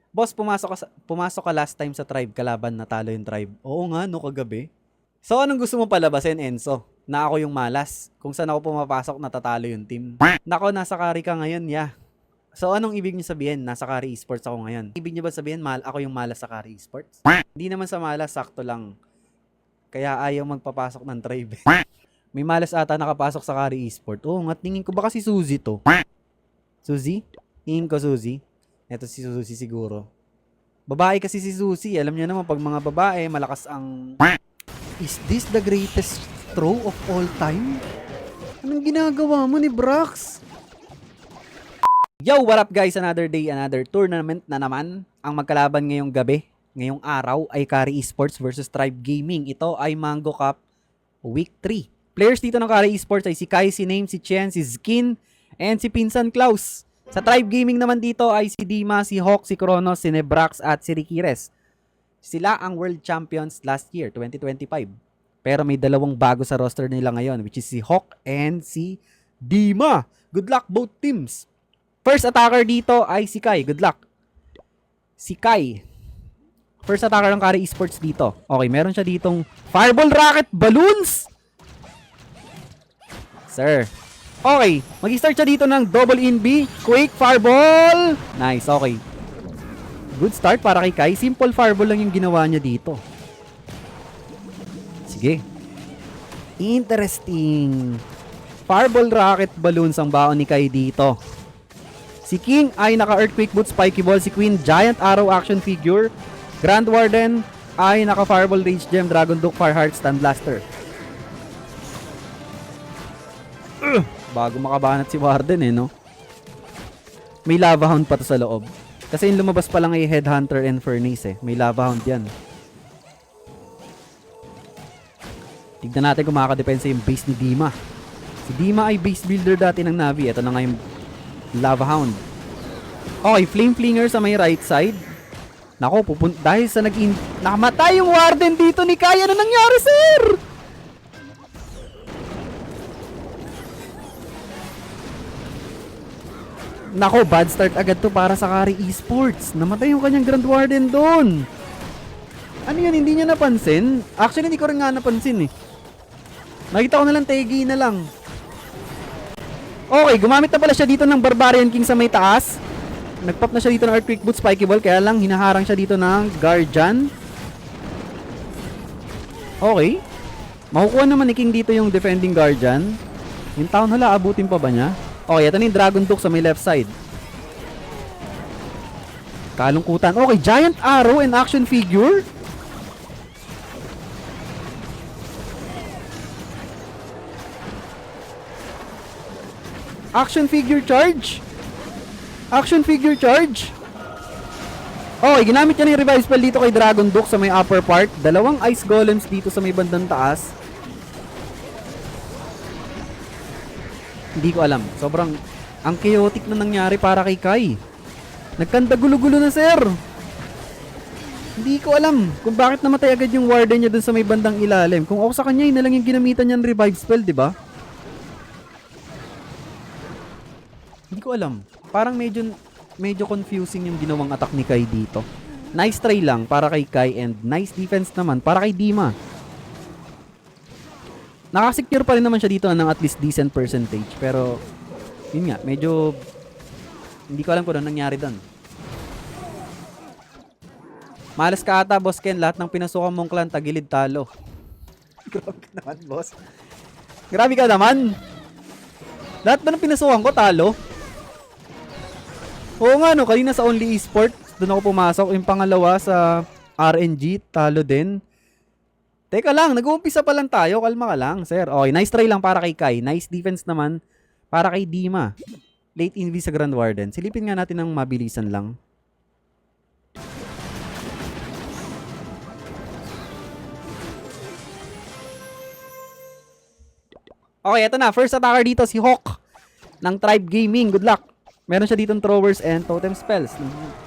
Boss, pumasok ka last time sa tribe, kalaban, natalo yung tribe. Oo nga, no, kagabi. So, anong gusto mo palabasin, Enzo? Na ako yung malas. Kung saan ako pumapasok, natatalo yung team. Nako, nasa carry ka ngayon, ya. So, anong ibig niyo sabihin? Nasa carry esports ako ngayon. Ibig niyo ba sabihin, ako yung malas sa carry esports? Hindi naman sa malas, sakto lang. Kaya ayaw magpapasok ng tribe. May malas ata nakapasok sa carry esport. Oo nga, tingin ko baka si Suzy to. Suzy? Tingin ko Suzy. Eto si Suzy siguro. Babae kasi si Suzy. Alam niyo naman, pag mga babae, malakas ang... Is this the greatest throw of all time? Anong ginagawa mo ni Brax? Yo, what up guys? Another day, another tournament na naman. Ang magkalaban ngayong gabi, ngayong araw ay Carry Esports versus Tribe Gaming. Ito ay Mango Cup Week 3. Players dito ng Carry Esports ay si Kai, si Name, si Chen, si Skin, and si Pinsan Klaus. Sa Tribe Gaming naman dito ay si Dima, si Hawk, si Kronos, si Nebrax at si Rikires. Sila ang World Champions last year, 2025. Pero may dalawang bago sa roster nila ngayon, which is si Hawk and si Dima. Good luck both teams. First attacker dito ay si Kai. Good luck. Si Kai. First attacker ng Carry Esports dito. Okay, meron siya ditong Fireball Rocket Balloons. Sir. Okay, mag-start siya dito ng double in B. Quick Fireball. Nice, okay. Good start para kay Kai. Simple fireball lang yung ginawa niya dito. Sige. Interesting. Fireball Rocket Balloons ang baon ni Kai dito. Si King ay naka-Earthquake Boot, Spiky Ball. Si Queen, Giant Arrow Action Figure. Grand Warden ay naka-Fireball Rage Gem, Dragon Duke, Fireheart, Stun Blaster. Bago makabanat si Warden eh, no? May Lava Hound pa to sa loob. Kasi yung lumabas pa lang ay Headhunter and Furnace eh. May Lava Hound yan. Tignan natin kung makakadepensa yung base ni Dima. Si Dima ay base builder dati ng Navi. Ito na nga yung Lava Hound. Okay, Flame Flinger sa may right side. Nako, dahil sa nakamatay yung Warden dito ni Kai. Ano nangyari, sir? Nako, bad start agad to para sa Carry Esports. Namatay yung kanyang Grand Warden doon. Ano yan, hindi niya napansin? Actually, hindi ko rin nga napansin eh. Nakita ko na lang, Tegi na lang. Okay, gumamit na pala siya dito ng Barbarian King sa may taas. Nagpop na siya dito ng Earthquake Boot, Spiky Ball. Kaya lang, hinaharang siya dito ng Guardian. Okay. Makukuha naman ni King dito yung defending Guardian. Yung Town Hall, abutin pa ba niya? Okay, ito na yung Dragon Duke sa may left side. Kalungkutan. Okay, Giant Arrow and Action Figure. Action Figure Charge. Action Figure Charge. Okay, ginamit niya yung revive spell dito kay Dragon Duke sa may upper part. Dalawang Ice Golems dito sa may bandang taas. Hindi ko alam. Sobrang ang chaotic na nangyari para kay Kai. Nagkanda gulo-gulo na, sir. Hindi ko alam kung bakit namatay agad yung Warden niya dun sa may bandang ilalim. Kung ako sa kanya, yun na lang yung ginamitan niyang revive spell, di ba? Hindi ko alam. Parang medyo confusing yung ginawang attack ni Kai dito. Nice try lang para kay Kai and nice defense naman para kay Dima. Nakasecure pa rin naman siya dito ng at least decent percentage. Pero, yun nga, medyo hindi ko alam kung ano nangyari doon. Malas ka ata, Boss Ken. Lahat ng pinasukan mong clan, tagilid talo. Grabe ka naman, boss. Grabe ka naman. Lahat ba ng pinasukan ko, talo? Oo nga, no. Kanina sa Only Esports, doon ako pumasok. Yung pangalawa sa RNG, talo din. Teka lang, nag-uumpisa pa lang tayo. Kalma ka lang, sir. Okay, nice try lang para kay Kai. Nice defense naman para kay Dima. Late invis sa Grand Warden. Silipin nga natin ng mabilisan lang. Okay, eto na. First attacker dito, si Hawk ng Tribe Gaming. Good luck. Meron siya ditong throwers and totem spells.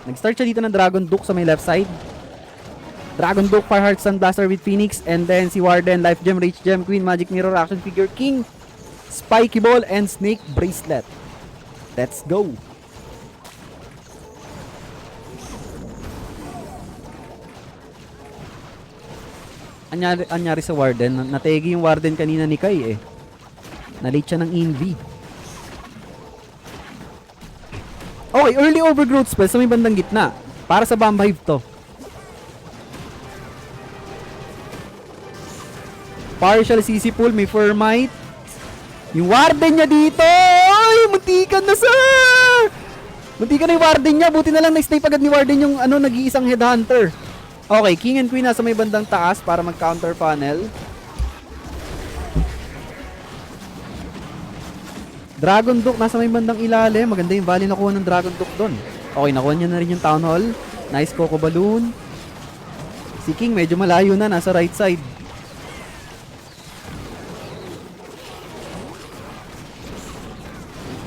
Nag-start siya dito ng Dragon Duke sa may left side. Dragon Duke, Fireheart, Stun Blaster with Phoenix. And then si Warden, Life Gem, Rage Gem, Queen, Magic Mirror, Action Figure, King, Spiky Ball, and Snake Bracelet. Let's go. Anyari sa Warden. Nategi yung Warden kanina ni Kai eh. Na-late siya ng Invi. Okay, early overgrowth spell sa may bandang gitna. Para sa Bomb Hive to. Partial CC pool, may Fermite. Yung Warden niya dito! Ay, muntikan na sir! Muntikan na yung Warden niya. Buti na lang na-snipe agad ni Warden yung nag-iisang Headhunter. Okay, King and Queen nasa may bandang taas para mag-counter funnel. Dragon Duke nasa may bandang ilalim. Maganda yung valley nakuha ng Dragon Duke doon. Okay, nakuha niya na rin yung Town Hall. Nice Coco Balloon. Si King medyo malayo na, nasa right side.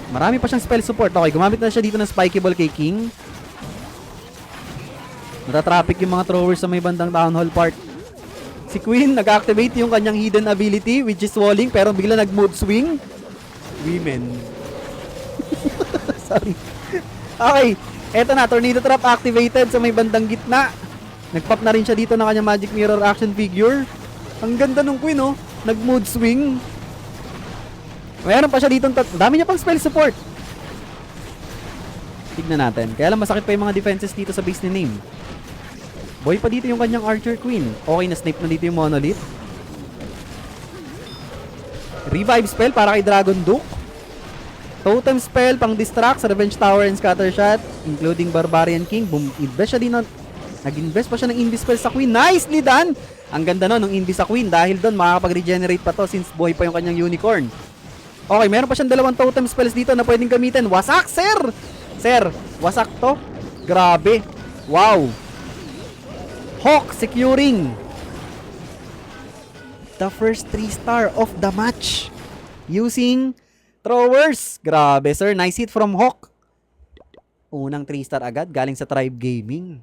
Marami pa siyang spell support. Okay, gumamit na siya dito ng Spiky Ball kay King. Natatraffic yung mga throwers sa may bandang Town Hall part. Si Queen nag-activate yung kanyang hidden ability which is walling pero bigla nag-mode swing. Women. Sorry. Okay, eto na. Tornado Trap activated sa may bandang gitna. Nag-pop na rin siya dito ng kanyang Magic Mirror action figure. Ang ganda nung Queen, oh. Nag-mode swing. Mayroon pa siya dito. Dami niya pang spell support. Tignan natin. Kaya lang masakit pa yung mga defenses dito sa base ni Name. Boy pa dito yung kanyang Archer Queen. Okay, na-snipe na dito yung Monolith. Revive spell para kay Dragon Duke. Totem spell pang distract sa Revenge Tower and Scatter Shot, including Barbarian King. Invest siya din nag-invest pa siya ng Invis spell sa Queen. Nicely done! Ang ganda no, nung Invis sa Queen dahil doon makakapag-regenerate pa to since buhay pa yung kanyang Unicorn. Okay, meron pa siyang dalawang totem spells dito na pwedeng gamitin. Wasak, sir! Sir, wasak to. Grabe. Wow. Hawk securing the first 3-star of the match using throwers. Grabe, sir. Nice hit from Hawk. Unang 3-star agad galing sa Tribe Gaming.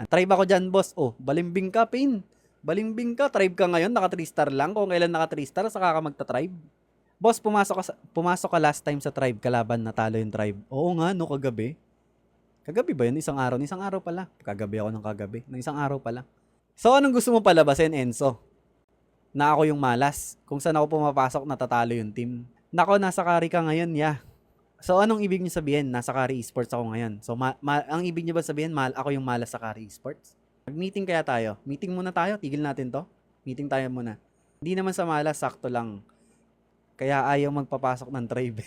Tribe ako dyan, boss. Oh, balimbing ka, Pin. Balimbing ka. Tribe ka ngayon. Naka 3-star lang. Kung kailan naka 3-star, saka ka magta-tribe. Boss, pumasok ka last time sa Tribe. Kalaban, natalo yung Tribe. Oo nga, no, kagabi. Kagabi ba yun? Isang araw? Isang araw pala. Kagabi ako ng kagabi. Ng isang araw pala. So, anong gusto mo palabasin, Enzo? Na ako yung malas. Kung saan ako pumapasok, natatalo yung team. Nako, nasa carry ka ngayon, yeah. So, anong ibig niyo sabihin? Nasa carry esports ako ngayon. So, ang ibig niyo ba sabihin, ako yung malas sa carry esports? Mag-meeting kaya tayo? Meeting muna tayo? Tigil natin to? Meeting tayo muna. Hindi naman sa malas, sakto lang. Kaya ayaw magpapasok ng tribe.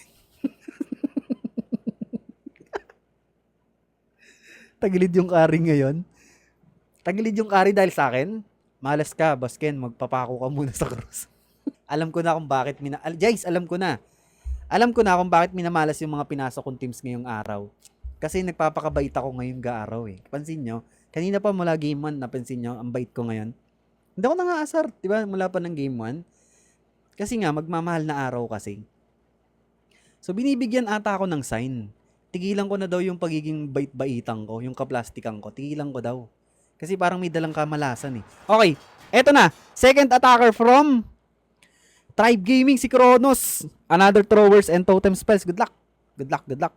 Tagilid yung carry ngayon. Tagilid yung carry dahil sa akin. Malas ka, Boss Ken, magpapako ka muna sa cross. Alam ko na kung bakit Jace, alam ko na. Alam ko na kung bakit minamalas yung mga pinasok kong teams ngayong araw. Kasi nagpapakabait ako ngayong araw eh. Pansin nyo, kanina pa mula game 1, napansin nyo, ang bait ko ngayon. Hindi ako nangaasar, di ba? Mula pa ng game 1. Kasi nga, magmamahal na araw kasi. So, binibigyan ata ako ng sign. Tigilan ko na daw yung pagiging bait-baitang ko, yung kaplastikan ko. Tigilan ko daw. Kasi parang may dalang kamalasan eh. Okay, eto na. Second attacker from Tribe Gaming, si Kronos. Another throwers and totem spells. Good luck. Good luck, good luck.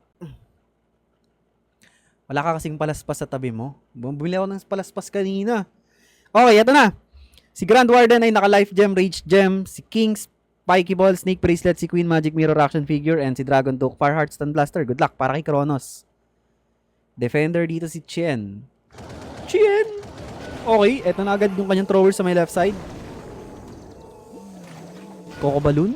Wala ka kasing palaspas sa tabi mo. Bumili ako ng palaspas kanina. Okay, eto na. Si Grand Warden ay naka-life gem, rage gem. Si King's Spiky Ball, Snake Bracelet, si Queen Magic Mirror action figure, and si Dragon Duke Fireheart Stun Blaster. Good luck para kay Kronos. Defender dito si Chien. Chien! Okay, eto na agad yung kanyang thrower sa may left side. Coco Balloon.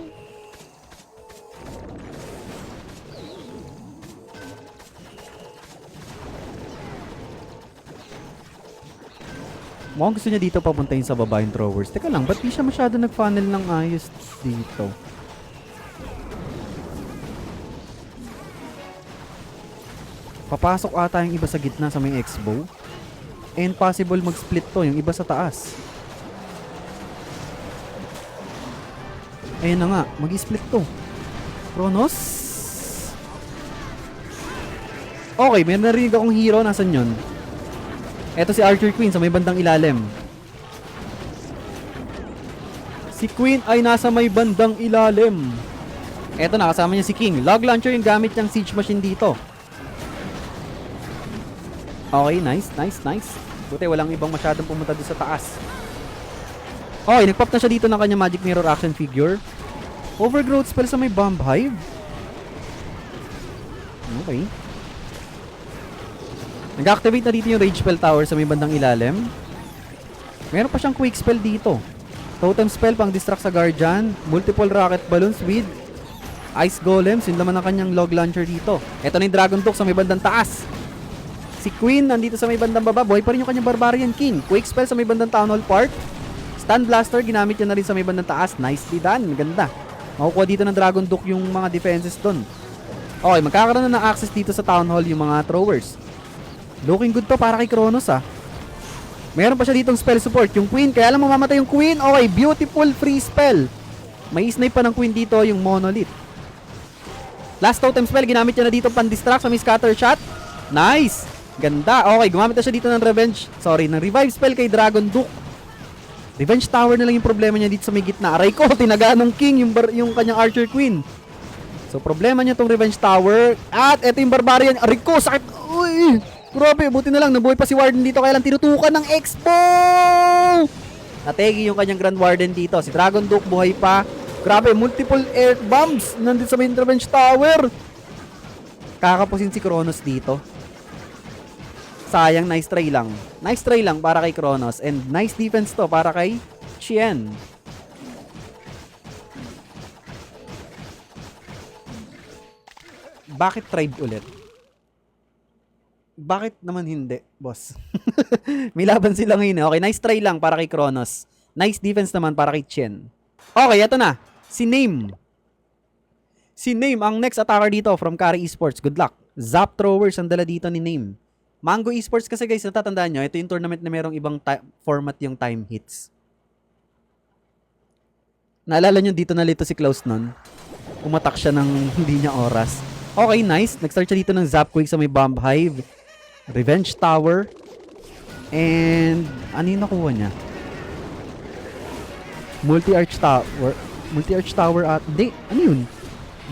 Mukhang gusto niya dito papuntahin sa baba yung throwers. Teka lang, ba't di siya masyado nag-funnel ng ayos dito? Papasok ata yung iba sa gitna sa may X-bow. And possible mag-split to, yung iba sa taas. Ayun na nga, mag-split to. Kronos? Okay, may narinig akong hero. Nasaan yun? Eto si Archer Queen sa may bandang ilalim. Si Queen ay nasa may bandang ilalim. Eto na, kasama niya si King. Log launcher yung gamit niyang siege machine dito. Okay, nice, nice, nice. Buti walang ibang masyadong pumunta doon sa taas. Okay, nagpop na siya dito ng kanya Magic Mirror action figure. Overgrowth spell sa may Bomb Hive. Okay. Nag-activate na dito yung Rage Spell Tower sa may bandang ilalim. Meron pa siyang Quick Spell dito. Totem Spell pang distract sa Guardian. Multiple Rocket Balloons with Ice Golems. Yun naman ang kanyang Log Launcher dito. Ito na yung Dragon Duke sa may bandang taas. Si Queen nandito sa may bandang baba. Buhay pa rin yung kanyang Barbarian King. Quick Spell sa may bandang Town Hall Park. Stun Blaster, ginamit niya na rin sa may bandang taas. Nicely done. Ganda. Makukuha dito ng Dragon Duke yung mga defenses doon. Okay, magkakaroon na ng access dito sa Town Hall yung mga throwers. Looking good to para kay Kronos ah. Meron pa siya ditong spell support. Yung Queen, kaya lang mamamatay yung Queen. Okay, beautiful free spell. May snipe pa ng Queen dito yung Monolith. Last totem spell, ginamit niya na dito pan-distract sa may scatter shot. Nice! Ganda. Okay, gumamit na siya dito ng ng revive spell kay Dragon Duke. Revenge Tower na lang yung problema niya dito sa may gitna. Aray ko, tinaga ng King yung kanyang Archer Queen. So, problema niya tong Revenge Tower. At eto yung Barbarian. Aray ko, sakit. Uy! Grabe, buti na lang. Nabuhay pa si Warden dito. Kaya lang tinutukan ng Expo! Nategi yung kanyang Grand Warden dito. Si Dragon Duke buhay pa. Grabe, multiple air bombs nandito sa main Revenge Tower. Kakapusin si Kronos dito. Sayang, nice try lang. Nice try lang para kay Kronos. And nice defense to para kay Chien. Bakit tribe ulit? Bakit naman hindi, boss? May laban sila ngayon. Okay, nice try lang para kay Kronos. Nice defense naman para kay Chien. Okay, eto na. Si Name. Si Name, ang next attacker dito from Kari Esports. Good luck. Zap throwers ang dala dito ni Name. Mango Esports kasi guys, natatandaan nyo, ito yung tournament na merong ibang format yung time hits. Naalala nyo dito nalito si Klaus nun? Umatak siya ng hindi niya oras. Okay, nice. Nag-start siya dito ng Zap Quick sa may Bomb Hive. Revenge Tower. And ano yung nakuha niya? Multi-Arch Tower. Multi-Arch Tower at... Hindi, ano yun?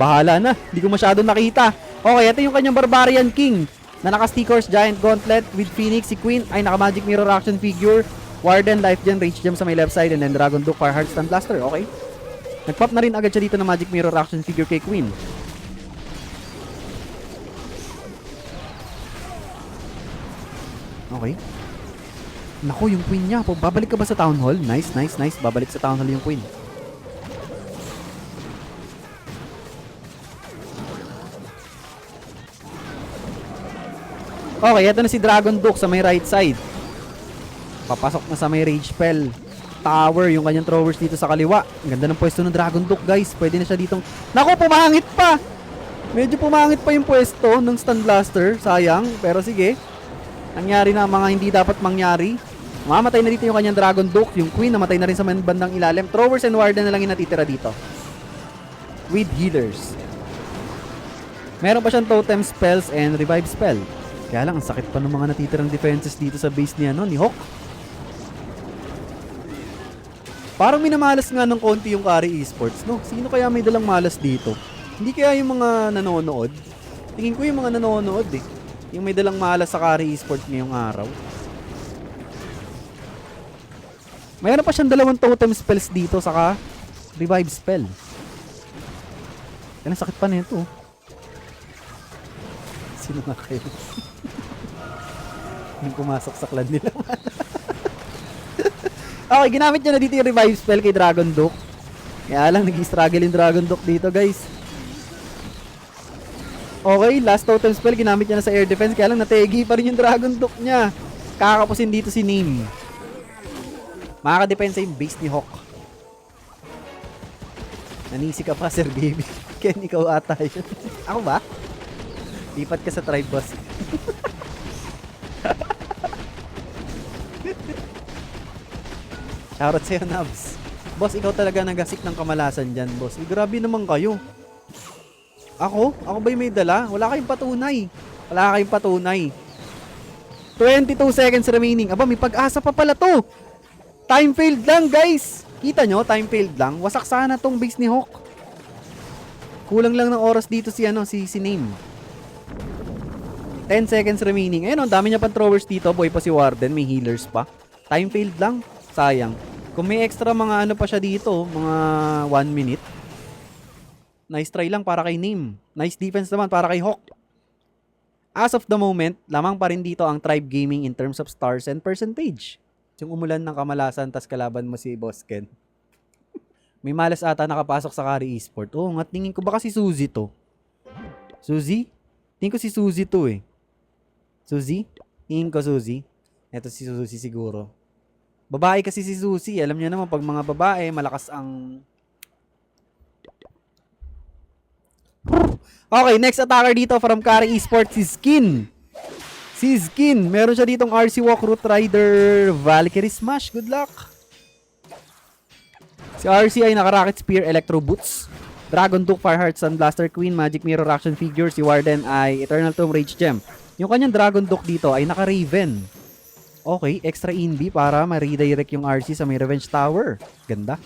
Bahala na. Hindi ko masyado nakita. Okay, ito yung kanyang Barbarian King na naka-Stickers Giant Gauntlet with Phoenix. Si Queen ay naka-Magic Mirror action figure. Warden, Life Gem, Rage Gem sa may left side. And then Dragon Duke, Fireheart, Stun Blaster. Okay. Nag-pop na rin agad siya dito ng Magic Mirror action figure kay Queen. Okay. Naku, yung Queen niya. Babalik ka ba sa Town Hall? Nice, nice, nice. Babalik sa Town Hall yung Queen. Okay, ito na si Dragon Duke sa may right side. Papasok na sa may Rage Spell Tower yung kanyang throwers dito sa kaliwa. Ang ganda ng pwesto ng Dragon Duke, guys. Pwede na siya ditong... Naku, pumangit pa! Medyo pumangit pa yung pwesto ng Stun Blaster. Sayang, pero sige. Nangyari na mga hindi dapat mangyari. Mamatay na dito yung kanyang Dragon Duke. Yung Queen namatay na rin sa bandang ilalim. Throwers and Warden na lang yung natitira dito. With healers. Meron pa siyang Totem Spells and Revive Spell. Kaya lang, ang sakit pa ng mga natitirang defenses dito sa base niya, no? Ni Hawk. Parang minamalas nga ng konti yung Kari Esports, no? Sino kaya may dalang malas dito? Hindi kaya yung mga nanonood? Tingin ko yung mga nanonood, eh. Yung may dalang malas sa Kari Esports ngayong araw. Mayroon pa siyang dalawang totem spells dito, saka revive spell. Kaya sakit pa nito. Sino nga kayo? Yung pumasok sa clan nila. Okay, ginamit niya na dito yung revive spell kay Dragon Duke. Kaya lang, nag-struggle yung Dragon Duke dito, guys. Okay, last totem spell, ginamit niya na sa air defense. Kaya lang, nategi pa rin yung Dragon Duke niya. Kakapusin dito si Name. Makakadepensa yung base ni Hawk. Nanisi ka pa, Sir Baby. Ken, ikaw ata yun. Ako ba? Lipat ka sa tribe, boss. Shoutout sa'yo, Nabs. Boss, ikaw talaga nagasik ng kamalasan dyan, boss. Grabe naman kayo. Ako? Ako ba yung may dala? Wala kayong patunay. Wala kayong patunay. 22 seconds remaining. Aba, may pag-asa pa pala to. Time failed lang, guys. Kita nyo? Time failed lang. Wasak sana tong base ni Hawk. Kulang lang ng oras dito si Name. 10 seconds remaining. Ayun, ang dami niya pang throwers dito. Boy pa si Warden. May healers pa. Time failed lang. Sayang. Kung may extra mga ano pa siya dito, mga 1 minute. Nice try lang para kay Nim. Nice defense naman para kay Hawk. As of the moment, lamang pa rin dito ang Tribe Gaming in terms of stars and percentage. Yung umulan ng kamalasan tas kalaban mo si Boss Ken. May malas ata nakapasok sa Kari Esport. Oo nga, tingin ko baka si Suzy to. Suzy? Tingin ko si Suzy to eh. Suzy? Tingin ko Suzy. Eto si Suzy siguro. Babae kasi si Suzy. Alam niyo naman, pag mga babae, malakas ang... Okay, next attacker dito from Kari Esports, si Skin. Si Skin. Meron siya ditong RC Walk, Root Rider, Valkyrie Smash. Good luck. Si RC ay naka-Rocket Spear, Electro Boots, Dragon Duke, Fireheart, Sunblaster Queen, Magic Mirror Action Figure. Si Warden ay Eternal Tomb Rage Gem. Yung kanyang Dragon Duke dito ay naka-Raven. Okay, extra inbi para ma-redirect yung RC sa may Revenge Tower. Ganda.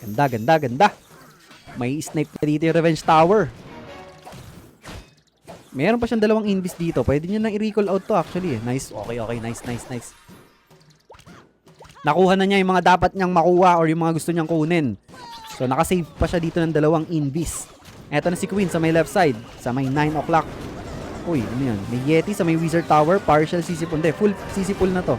Ganda, ganda, ganda. May snipe na dito yung Revenge Tower. Meron pa siyang dalawang invis dito. Pwede nyo nang i-recall out to actually. Nice, okay, okay. Nice, nice, nice. Nakuha na niya yung mga dapat niyang makuha or yung mga gusto niyang kunin. So, nakasave pa siya dito ng dalawang invis. Eto na si Queen sa may left side. Sa may 9 o'clock. Uy, ano yan? May Yeti sa may Wizard Tower. Partial CC pool. Hindi, full CC pool na to.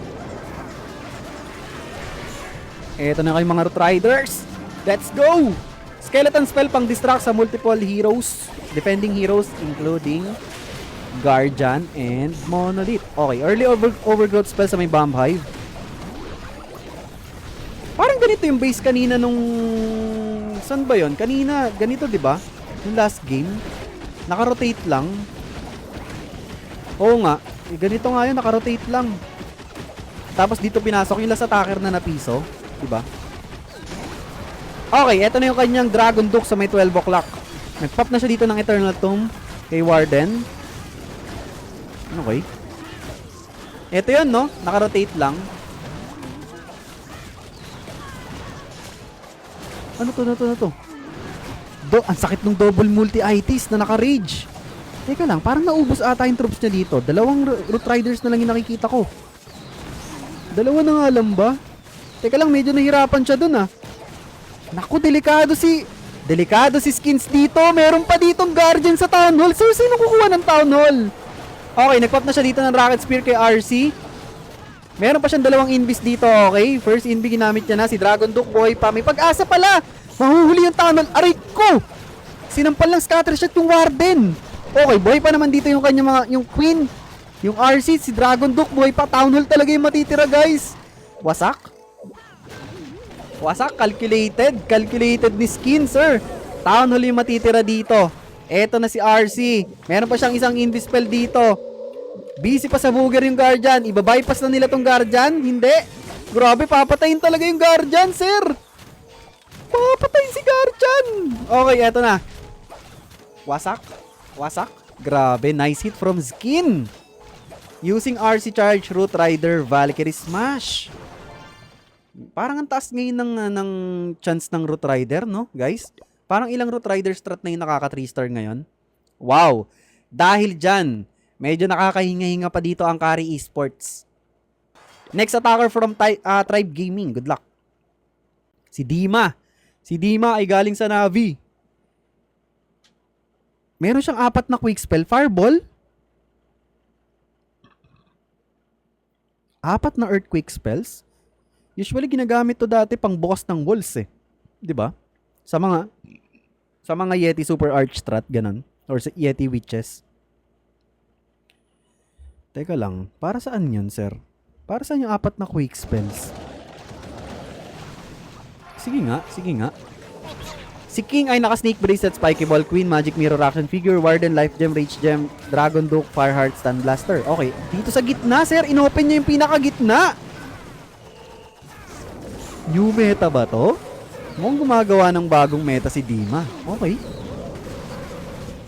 Eto na kayong mga Root Riders. Let's go! Skeleton spell pang distract sa multiple heroes. Defending heroes including Guardian and Monolith. Okay, early overgrowth spell sa may Bomb Hive. Parang ganito yung base kanina nung... Saan ba yun? Kanina, ganito 'di ba? Yung last game. Naka-rotate lang. Oo nga, ganito nga yun, naka-rotate lang. Tapos dito pinasok yung last attacker na napiso, 'di ba? Okay, eto na yung kanyang Dragon Duke sa may 12 o'clock. Nag-pop na siya dito ng Eternal Tomb kay Warden. Okay. Eto yun, no? Naka-rotate lang. Ano to? Ang sakit ng double multi-itis na naka-rage. Teka lang, parang naubos ata yung troops niya dito. Dalawang Root Riders na lang yung nakikita ko. Dalawa na nga lang ba? Teka lang, medyo nahirapan siya dun ah. Naku, delikado si Skins dito. Meron pa ditong Guardian sa Town Hall. So, sino kukuha ng Town Hall? Okay, nag-pop na siya dito ng Rocket Spear kay RC. Meron pa siyang dalawang invis dito, okay? First invi ginamit niya na, si Dragon Duke boy pa. May pag-asa pala! Mahuhuli yung Town Hall. Aray ko! Sinampal lang scattershot yung Warden. Okay, boy pa naman dito yung kanya mga, yung Queen. Yung RC, si Dragon Duke boy pa. Town Hall talaga yung matitira, guys. Wasak? Wasak, calculated ni Skin, sir. Town Hall yung matitira dito. Eto na si RC. Meron pa siyang isang invis spell dito. Busy pa sa booger yung Guardian. Iba-bypass na nila tong Guardian. Hindi. Grabe, papatayin talaga yung Guardian, sir. Papatayin si Guardian. Okay, eto na. Wasak. Grabe, nice hit from Skin. Using RC Charge, Root Rider, Valkyrie Smash. Parang ang taas ngayon ng chance ng Root Rider, no, guys? Parang ilang Root Rider strat na yung nakaka 3-star ngayon. Wow! Dahil dyan, medyo nakakahinga-hinga pa dito ang Kari Esports. Next attacker from Tribe Gaming. Good luck. Si Dima. Si Dima ay galing sa Navi. Meron siyang 4 na quick spell. Fireball. 4 na earthquake spells. Usually ginagamit to dati pang bukas ng walls eh. 'Di ba? Sa mga Yeti Super Arch Strat ganun or sa Yeti Witches. Teka lang, para saan 'yun, sir? Para saan yung 4 na quick spells? Sige nga. Si King ay naka-Snake Bracelet, Spiky Ball, Queen, Magic Mirror Action Figure, Warden, Life Gem, Rage Gem, Dragon Duke, Fireheart, Stun Blaster. Okay, dito sa gitna, sir, inopen niya yung pinaka-gitna. New meta ba to? Mukhang gumagawa ng bagong meta si Dima. Okay.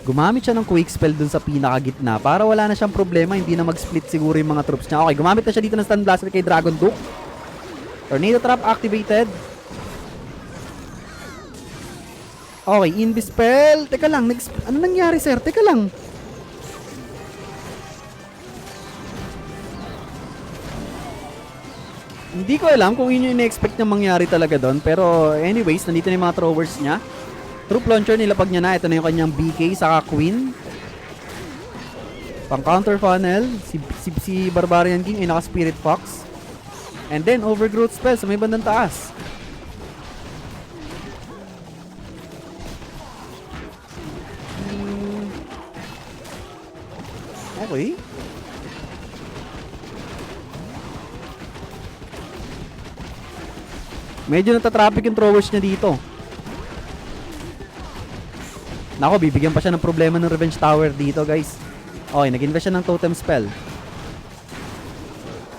Gumamit siya ng quick spell dun sa pinaka-gitna para wala na siyang problema, hindi na mag-split siguro yung mga troops niya. Okay, gumamit na siya dito ng Stun Blaster kay Dragon Duke. Tornado Trap activated. Okay, invis spell. Teka lang, ano nangyari, sir? Teka lang. Hindi ko alam kung yun yung ina-expect niya mangyari talaga doon. Pero anyways, nandito na yung mga throwers niya. Troop launcher, nilapag niya na. Ito na yung kanyang BK, saka Queen. Pang counter funnel, si Barbarian King ay naka Spirit Fox. And then overgrowth spell sa may bandang taas. Okay. Medyo natatraffic yung throwers niya dito. Nako, bibigyan pa siya ng problema ng Revenge Tower dito, guys. Okay, nag-invest siya ng totem spell.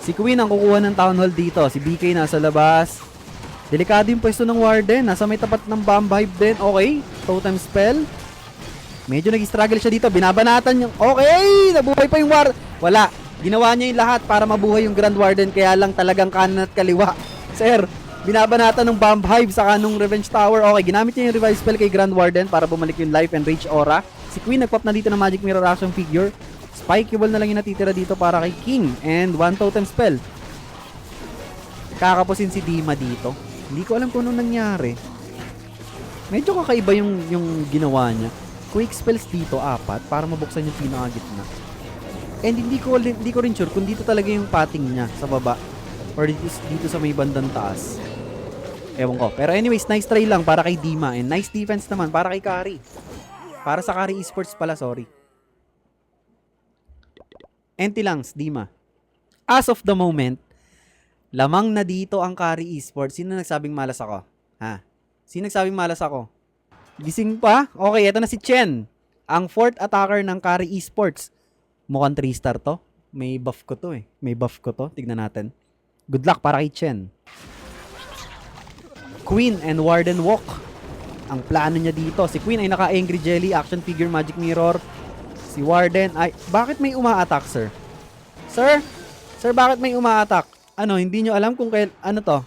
Si Queen ang kukuha ng Town Hall dito. Si BK nasa labas. Delikado yung pwesto ng Warden. Nasa may tapat ng Bomb Hive din. Okay, totem spell. Medyo nag-struggle siya dito. Binabanatan yung... Okay! Nabuhay pa yung Wala. Ginawa niya yung lahat para mabuhay yung Grand Warden. Kaya lang talagang kanan at kaliwa. Sir, binabanatan ng Bomb Hive sa kanong Revenge Tower. Okay, ginamit niya yung revive spell kay Grand Warden para bumalik yung life and rage aura. Si Queen nagpop na dito ng Magic Mirror action figure. Spikeable na lang yung natitira dito para kay King. And one totem spell. Kakapusin si Dima dito. Hindi ko alam kung anong nangyari. Medyo kakaiba yung ginawa niya. Quick spells dito, 4 para mabuksan yung pinakagitna. And hindi ko rin sure kung dito talaga yung pating niya sa baba or dito sa may bandang taas. Ewan ko. Pero anyways, nice try lang para kay Dima and nice defense naman para kay Kari. Para sa Kari Esports pala, sorry. Empty langs, Dima. As of the moment, lamang na dito ang Kari Esports. Sino nagsabing malas ako? Ha? Sino nagsabing malas ako? Gising pa? Okay, eto na si Chen. Ang 4th attacker ng Kari Esports. Mukhang 3-star to. May buff ko to eh. May buff ko to. Tignan natin. Good luck para kay Chen. Queen and Warden Walk. Ang plano niya dito. Si Queen ay naka-Angry Jelly, action figure, Magic Mirror. Si Warden ay... Bakit may uma-attack, sir? Sir? Sir, bakit may uma-attack? Ano, hindi nyo alam kung kail... Ano to?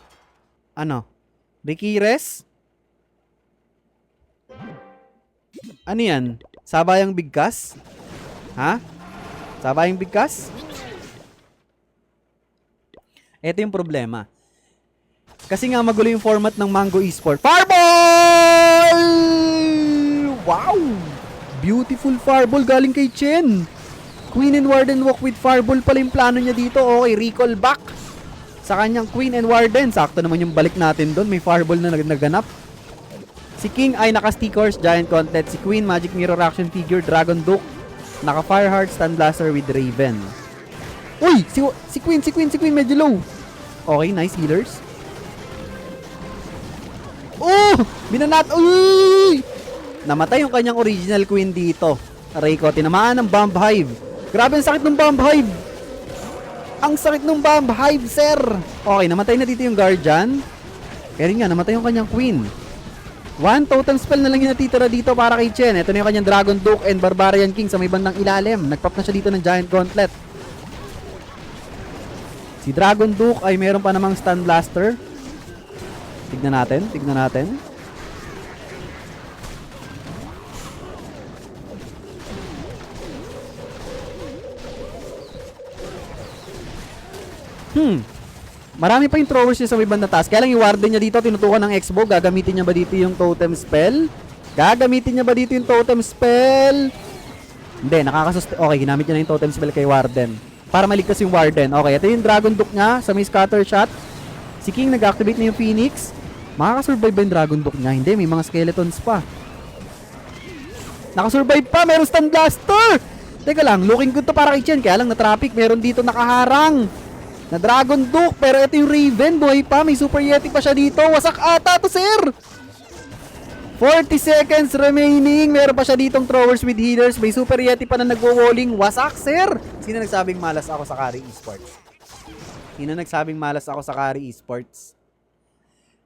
Ano? Rikires? Ano yan? Sabayang bigkas? Ha? Sabayang bigkas? Ito yung problema. Kasi nga magulo yung format ng Mango Esport. Fireball! Wow! Beautiful fireball galing kay Chen. Queen and Warden Walk with fireball pala yung plano niya dito. Okay, recall back sa kanyang Queen and Warden. Sakto naman yung balik natin doon. May fireball na naganap. Si King ay naka-stickers, Giant Gauntlet. Si Queen, Magic Mirror action figure, Dragon Duke. Naka-Fireheart, Stand Blaster with Raven. Uy! Si Queen medyo low. Okay, nice healers. Oh! Binanat! Uy! Namatay yung kanyang original Queen dito. Aray ko, tinamaan ng Bomb Hive. Grabe ang sakit ng Bomb Hive. Ang sakit ng Bomb Hive, sir. Okay, namatay na dito yung Guardian. Kaya rin nga, namatay yung kanyang Queen. One totem spell na lang yung natitira dito para kay Chen. Ito na yung kanyang Dragon Duke and Barbarian King sa may bandang ilalim. Nagpop na siya dito ng Giant Gauntlet. Si Dragon Duke ay meron pa namang Stun Blaster. Tignan natin. Marami pa yung throwers niya sa may bandang taas. Kaya lang yung Warden niya dito, tinutukan ng X-Bow. Gagamitin niya ba dito yung totem spell? Hindi, okay, ginamit niya na yung totem spell kay Warden. Para maligtas yung Warden. Okay, ito yung Dragon Duke niya sa may scatter shot. Si King nag-activate na yung Phoenix. Makakasurvive ba yung Dragon Duke niya? Hindi, may mga skeletons pa. Nakasurvive pa, meron Stun Blaster! Teka lang, looking good to para kay Chen. Kaya lang na-traffic, meron dito nakaharang na Dragon Duke, pero ito yung Raven, buhay pa, may Super Yeti pa siya dito. Wasak ata to, sir! 40 seconds remaining. Meron pa siya ditong throwers with healers. May Super Yeti pa na nagwo-walling. Wasak, sir! Sino nagsabing malas ako sa Kari Esports?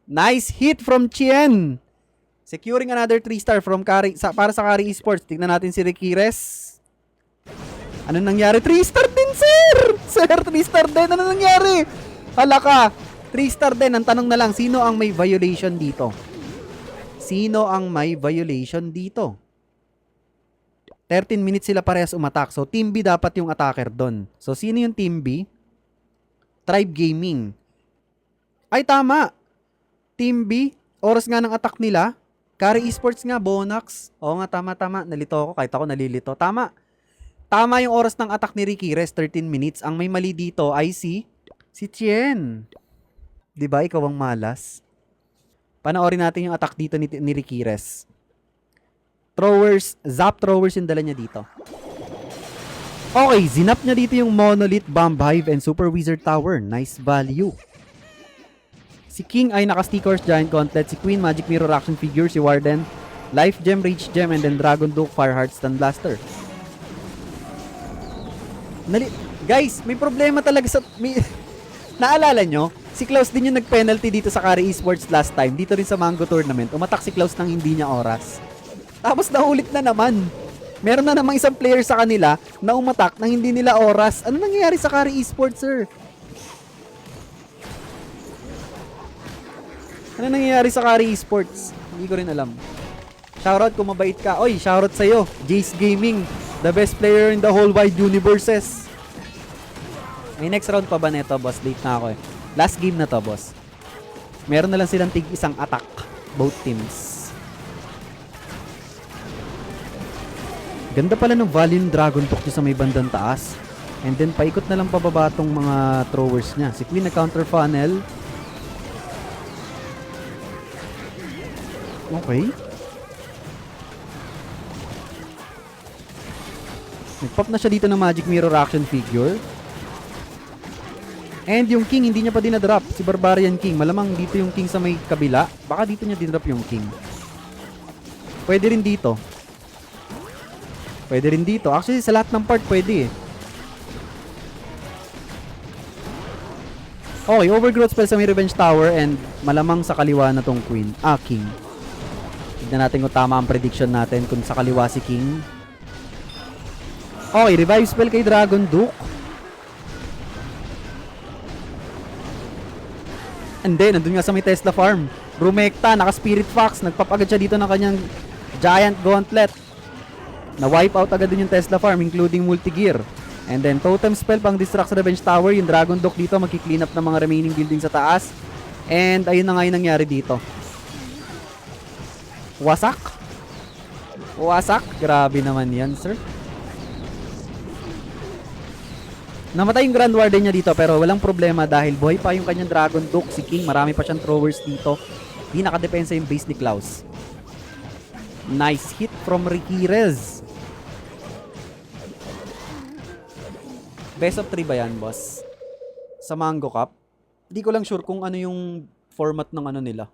Nice hit from Chien. Securing another 3-star from para sa Kari Esports. Tignan natin si Rikires. Ano nangyari? 3-star din, sir! Sir, 3-star din. Ano nangyari? Hala ka. 3-star din. Ang tanong na lang, sino ang may violation dito? 13 minutes sila parehas umatak. So, Team B dapat yung attacker doon. So, sino yung Team B? Tribe Gaming. Ay, tama. Team B, oras nga ng attack nila. Carry Esports nga, Bonax. Oo nga, tama. Nalito ako, kahit ako nalilito. Tama. Tama yung oras ng attack ni Ricky Rez, 13 minutes. Ang may mali dito ay si Tien. Diba, ikaw ang malas? Panoorin natin yung attack dito ni Ricky Rez. Throwers, zap throwers yung dala niya dito. Okay, zinap niya dito yung Monolith, Bomb Hive, and Super Wizard Tower. Nice value. Si King ay naka-Stick Horse Giant Gauntlet. Si Queen, Magic Mirror Action Figure. Si Warden, Life Gem, Rage Gem, and then Dragon Duke, Fireheart, Stun Blaster. Guys, may problema talaga sa... Naalala nyo? Si Klaus din yung nag-penalty dito sa Carry Esports last time. Dito rin sa Mango Tournament. Umatak si Klaus nang hindi niya oras. Tapos naulit na naman. Meron na namang isang player sa kanila na umatak nang hindi nila oras. Ano nangyayari sa Carry Esports, sir? Ano nangyayari sa Carry Esports? Hindi ko rin alam. Shoutout kung mabait ka. Oy, shoutout sa'yo. Jace Gaming. The best player in the whole wide universes. May next round pa ba neto, boss? Late na ako eh. Last game na to, boss. Meron na lang silang tig isang attack. Both teams. Ganda pala ng volume Dragon Talk sa may bandang taas. And then paikot na lang pababa tong mga throwers niya. Si Queen na counter funnel. Okay. Nag-pop na siya dito ng Magic Mirror Action Figure. And yung King hindi niya pa dinadrop. Si Barbarian King. Malamang dito yung King sa may kabila. Baka dito niya dinrop yung King. Pwede rin dito. Pwede rin dito. Actually, sa lahat ng part pwede eh. Okay, overgrowth spell sa may Revenge Tower and malamang sa kaliwa na tong Queen. King. Tignan natin kung tama ang prediction natin kung sa kaliwa si King. Okay, revive spell kay Dragon Duke. And then, nandun nga sa may Tesla Farm. Rumekta, naka-Spirit Fox. Nagpap agad siya dito ng kanyang Giant Gauntlet. Na-wipe out agad din yung Tesla Farm, including multi-gear. And then, totem spell pang distract sa Revenge Tower. Yung Dragon Duke dito, magki-clean up ng mga remaining buildings sa taas. And, ayun na nga yung nangyari dito. Wasak? Wasak? Grabe naman yan, sir. Namatay yung Grand Warden niya dito, pero walang problema dahil buhay pa yung kanyang Dragon Duke. Si King, marami pa siyang throwers dito. Hindi nakadepensa yung base ni Klaus. Nice hit from Ricky Rez. Best of 3 ba yan, boss? Sa Mango Cup? Hindi ko lang sure kung ano yung format ng ano nila.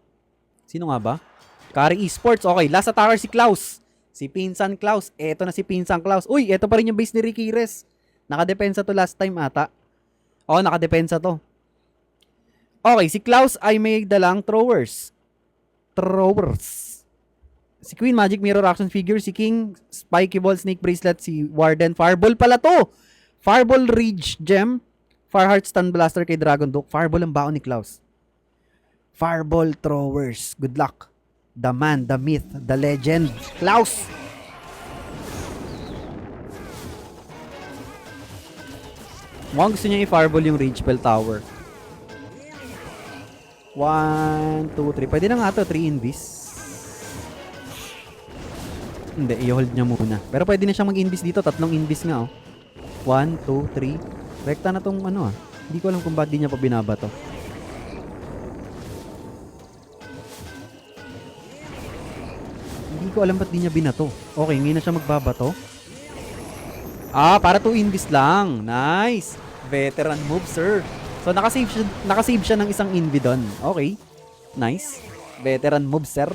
Sino nga ba? Carry Esports. Okay, last attacker si Klaus. Si Pinsan Klaus. Eto na si Pinsan Klaus. Uy, eto pa rin yung base ni Ricky Rez. Nakadepensa to last time ata. Oo, nakadepensa to. Okay, si Klaus ay may dalang throwers. Si Queen, Magic Mirror Action Figure. Si King, Spiky Ball, Snake Bracelet. Si Warden, Fireball pala to. Fireball, Rage Gem. Fireheart, Stun Blaster kay Dragon Duke. Fireball ang baon ni Klaus. Fireball throwers. Good luck. The man, the myth, the legend. Klaus! Mukhang gusto niya i-fireball yung Rage Bell Tower. 1, 2, 3. Pwede na nga to. 3 invis. Hindi, i-hold niya muna. Pero pwede na siyang mag-invis dito. 3 invis nga, oh. 1, 2, 3. Rekta na tong ano, ah. Hindi ko alam kung bakit di niya pa binabato. Hindi ko alam ba't di niya binato. Okay, ngayon na siya magbabato. Para 2 invis lang. Nice. Veteran move, sir. So, nakasave siya ng isang invi doon. Okay. Nice. Veteran move, sir.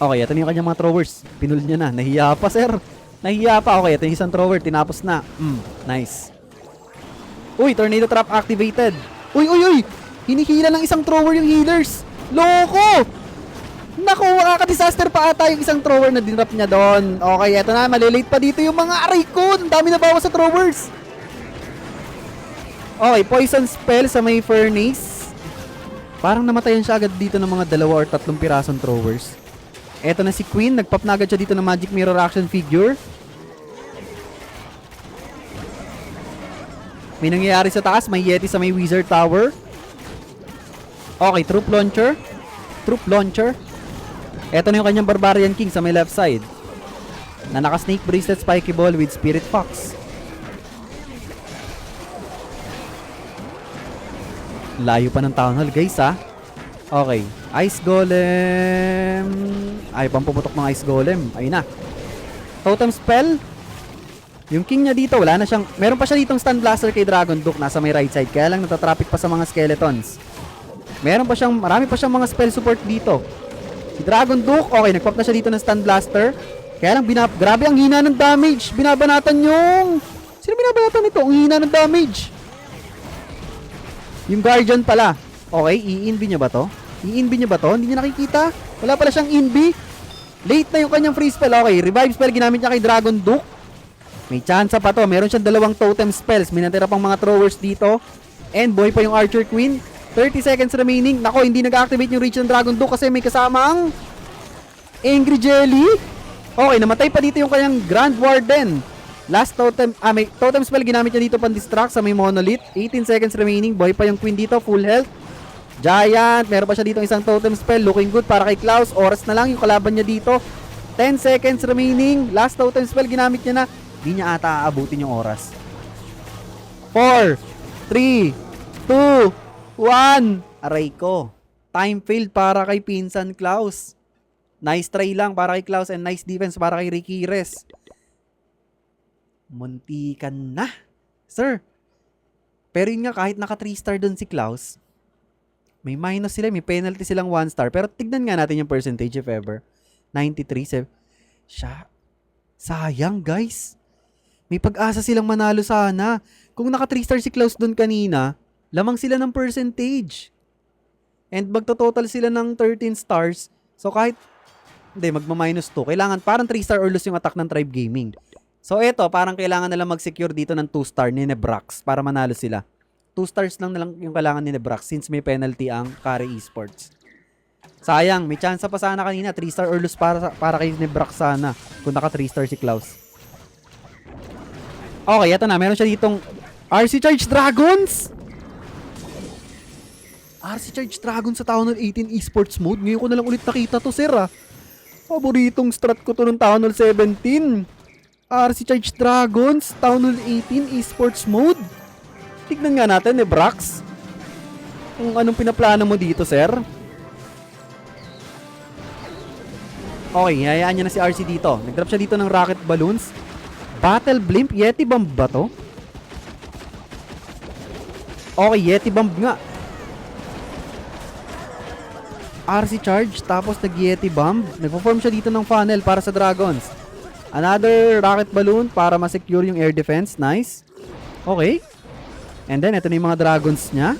Okay, ito na yung kanyang mga throwers. Pinul niya na. Nahiya pa, sir. Nahiya pa. Okay, ito yung isang thrower. Tinapos na. Nice. Uy, tornado trap activated. Uy. Hinihila ng isang thrower yung healers. Loko! Naku, nakaka-disaster pa ata yung isang thrower na dinrap niya doon. Okay, eto na. Malilate pa dito yung mga aray ko. Ang dami na bawas sa throwers. Okay, poison spell sa may furnace. Parang namatayan siya agad dito ng mga 2 or 3 pirasong throwers. Eto na si Queen. Nagpop na agad siya dito ng Magic Mirror Action Figure. May nangyayari sa taas. May Yeti sa may Wizard Tower. Okay, Troop Launcher. Troop Launcher. Eto na yung kanyang Barbarian King sa may left side. Na naka-Snake Bracelet Spiky Ball with Spirit Fox. Layo pa ng Town Hall, guys, ha? Okay. Ice Golem. Ay, pampuputok ng Ice Golem. Ayun na. Totem Spell. Yung king niya dito, wala na siyang... Meron pa siya ditong Stun Blaster kay Dragon Duke. Nasa may right side. Kaya lang natatraffic pa sa mga skeletons. Meron pa siyang... Marami pa siyang mga spell support dito. Si Dragon Duke, okay, nagpap na siya dito ng Stun Blaster. Kaya lang, grabe ang hina ng damage. Binabanatan yung... Sino binabanatan nito? Ang hina ng damage. Yung Guardian pala. Okay, i-inbi niya ba to? I-inbi niya ba to? Hindi niya nakikita. Wala pala siyang inbi. Late na yung kanyang free spell. Okay, revive spell ginamit niya kay Dragon Duke. May chance pa to. Meron siyang dalawang totem spells. May natira pang mga throwers dito. And boy pa yung Archer Queen. 30 seconds remaining. Nako, hindi nag-activate yung reach ng Dragon Duke kasi may kasamang Angry Jelly. Okay, namatay pa dito yung kanyang Grand Warden. Last totem, may totem spell ginamit niya dito pan-distract sa may Monolith. 18 seconds remaining. Boy pa yung Queen dito, full health. Giant, meron pa siya dito isang totem spell. Looking good para kay Klaus. Oras na lang yung kalaban niya dito. 10 seconds remaining. Last totem spell ginamit niya na. Hindi niya ata aabutin yung oras. 4, 3, 2, 1. Aray ko. Time failed para kay Pinsan Klaus. Nice try lang para kay Klaus and nice defense para kay Ricky Rez. Muntikan na, sir. Pero yun nga, kahit naka 3 star dun si Klaus, may minus sila, may penalty silang 1 star. Pero tignan nga natin yung percentage if ever. 93. Siya. Sayang, guys. May pag-asa silang manalo sana. Kung naka 3 star si Klaus dun kanina, lamang sila ng percentage. And magto-total sila ng 13 stars. So kahit, hindi, magma-minus 2. Kailangan, parang 3 star or lose yung attack ng Tribe Gaming. So eto, parang kailangan nila mag-secure dito ng 2 star ni Nebrax para manalo sila. 2 stars lang na lang yung kailangan ni Nebrax since may penalty ang Kari Esports. Sayang, may chance pa sana kanina. 3 star or lose para kay Nebrax sana kung naka 3 star si Klaus. Okay, eto na. Meron siya ditong RC Charge Dragons. RC Charge Dragons sa Town Hall 18 Esports mode. Ngayon ko na lang ulit nakita to, sir, ah. Paboritong strat ko to ng Town Hall 17. RC Charge Dragons, Town Hall 18 Esports mode. Tignan nga natin, Nebrax. Kung anong pinaplano mo dito, sir. Okay, hayaan niya na si RC dito. Nag-drop siya dito ng rocket balloons. Battle Blimp, Yeti Bomb ba to? Okay, Yeti Bomb nga. RC Charge, tapos nag-Yeti Bomb. Nagpo-form siya dito ng funnel para sa Dragons. Another rocket balloon para ma-secure yung air defense. Nice. Okay. And then, ito na yung mga Dragons niya.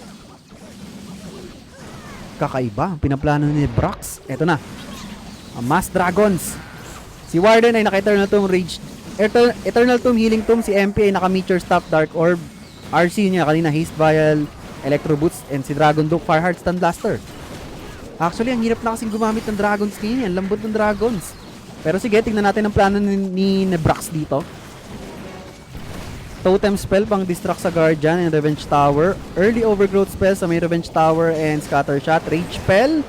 Kakaiba. Ang pinaplano ni Brax. Ito na. Mass Dragons. Si Warden ay naka-Eternal Tomb Rage. Eternal Tomb Healing Tomb. Si MP ay naka-Meteor Staff Dark Orb. RC niya kanina Haste Vial, Electro Boots, and si Dragon Duke Fireheart Stun Blaster. Actually, ang hirap na kasing gumamit ng Dragons kanina. Ang lambot ng Dragons. Pero sige, tingnan natin ang plano ni Nebrax dito. Totem Spell pang distract sa Guardian and Revenge Tower. Early Overgrowth Spell sa may Revenge Tower and Scatter Shot. Rage Spell.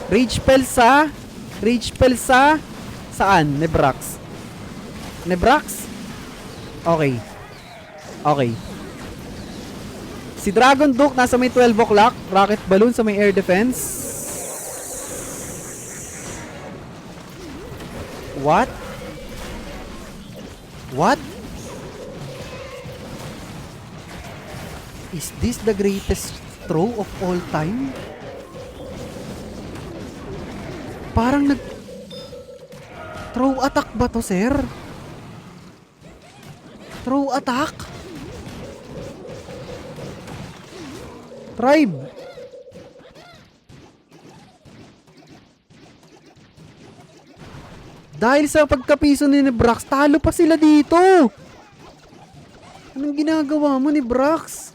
Rage Spell sa saan? Nebrax. Okay. Si Dragon Duke nasa may 12 o'clock. Rocket Balloon sa may Air Defense. What? Is this the greatest throw of all time? Parang throw attack ba to, sir? Throw attack? Tribe. Dahil sa pagkapiso ni Nebrax, talo pa sila dito. Anong ginagawa mo, Nebrax?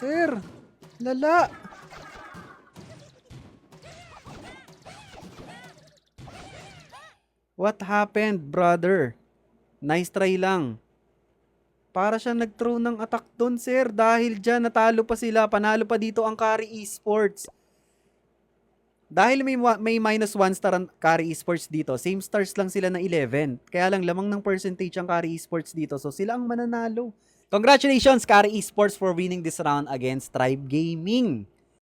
Sir, lala. What happened, brother? Nice try lang. Para siya nag-throw ng attack doon, sir. Dahil dyan, natalo pa sila. Panalo pa dito ang Kari Esports. Dahil may minus 1 star ang Kari Esports dito, same stars lang sila na 11. Kaya lang lamang ng percentage ang Kari Esports dito. So sila ang mananalo. Congratulations, Kari Esports, for winning this round against Tribe Gaming.